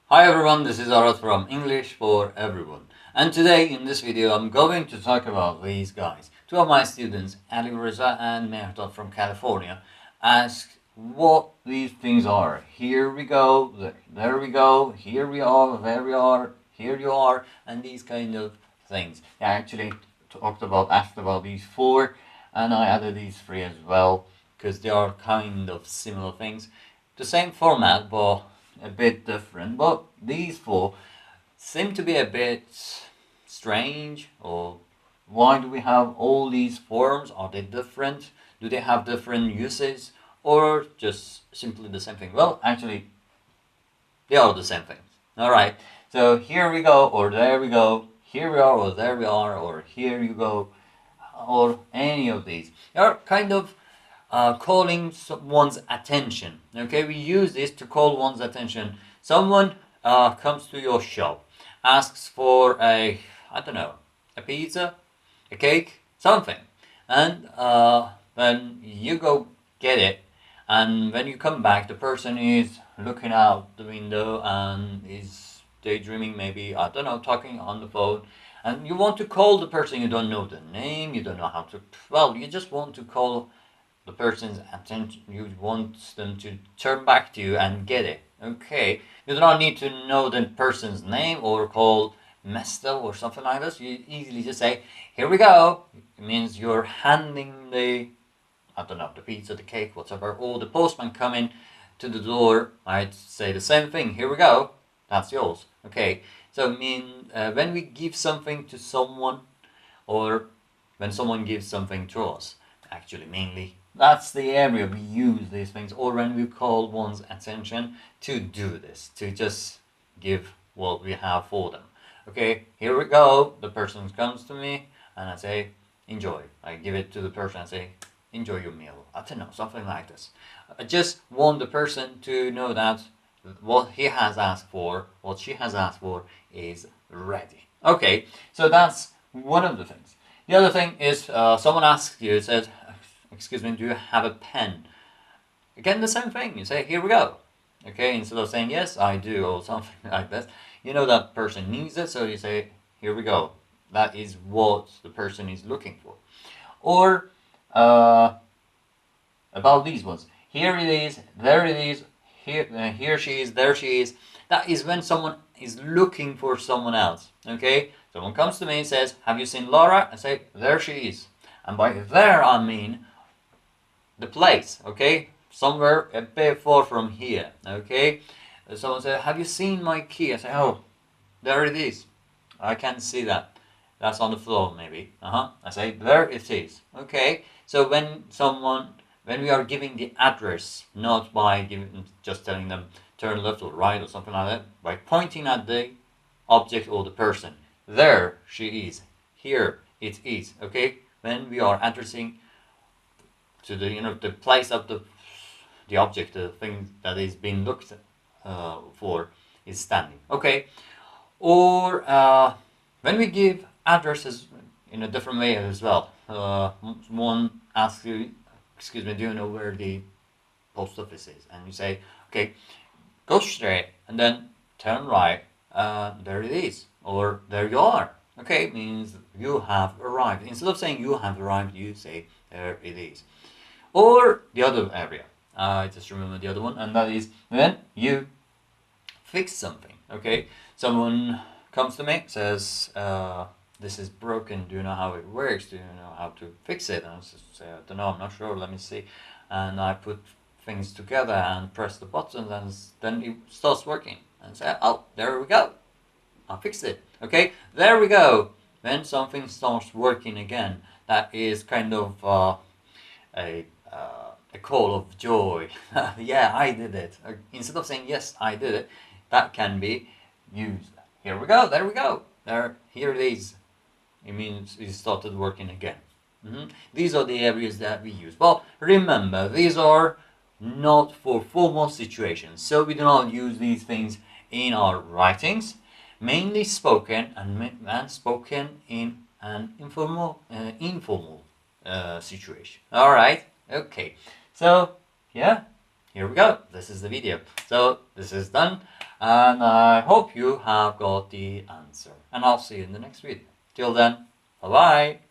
Hi everyone, this is Arad from English for Everyone. And today in this video I'm going to talk about these guys. Two of my students, Ali Reza and Mehdad from California, asked what these things are. Here we go, there we go, here we are, there we are, here you are, and these kind of things. I actually asked about these four, and I added these three as well, because they are kind of similar things. The same format, but a bit different. But these four seem to be a bit strange. Or why do we have all these forms? Are they different? Do they have different uses? Or just simply the same thing? Well, actually, they are the same things. Alright, so here we go, or there we go. Here we are, or there we are, or here you go, or any of these. They are kind of calling one's attention. Okay, we use this to call one's attention. Someone comes to your shop, asks for I don't know, a pizza, a cake, something, and then you go get it, and when you come back, the person is looking out the window and is daydreaming, maybe, I don't know, talking on the phone, and you want to call the person. You don't know the name, you don't know how to, well, you just want to call the person's attention. You want them to turn back to you and get it. Okay, you do not need to know the person's name or call Mesta or something like this. You easily just say, here we go. It means you're handing the, I don't know, the pizza, the cake, whatever, or the postman coming to the door. I'd say the same thing. Here we go. That's yours. Okay, so I mean, when we give something to someone, or when someone gives something to us, actually mainly, that's the area we use these things, or when we call one's attention to do this, to just give what we have for them. Okay, here we go. The person comes to me and I say, enjoy. I give it to the person and say, enjoy your meal. I don't know, something like this. I just want the person to know that what he has asked for, what she has asked for, is ready. Okay, so that's one of the things. The other thing is someone asks you, says, excuse me, do you have a pen? Again, the same thing. You say, here we go. Okay, instead of saying, yes, I do, or something like that. You know that person needs it, so you say, here we go. That is what the person is looking for. Or about these ones. Here it is, there it is, here she is, there she is. That is when someone is looking for someone else. Okay, someone comes to me and says, have you seen Laura? I say, there she is. And by there I mean the place. Okay, somewhere a bit far from here. Okay, someone says, have you seen my key? I say, oh, there it is. I can't see that. That's on the floor, maybe. I say, there it is. Okay, so when we are giving the address, not by just telling them turn left or right or something like that, by pointing at the object or the person, there she is, here it is. Okay, when we are addressing to the the place of the object, the thing that is being looked for is standing. Okay, or when we give addresses in a different way as well. One asks you, excuse me, do you know where the post office is? And you say, okay, go straight and then turn right. There it is, or there you are. Okay, means you have arrived. Instead of saying you have arrived, you say there it is. Or the other area. I just remember the other one, and that is when you fix something. Okay, someone comes to me, says, this is broken, do you know how it works, do you know how to fix it? And I say, I don't know, I'm not sure, let me see. And I put things together and press the buttons, and then it starts working. And say, oh, there we go, I fixed it. Okay, there we go. When something starts working again, that is kind of a call of joy. Yeah, I did it. Instead of saying, yes, I did it, that can be used. Here we go, there we go, here it is. It means it started working again. These are the areas that we use. Well, remember, these are not for formal situations, so we do not use these things in our writings. Mainly spoken and spoken in an informal situation. All right, okay. So yeah, here we go. This is the video. So this is done. and I hope you have got the answer. And I'll see you in the next video. Till then, bye bye.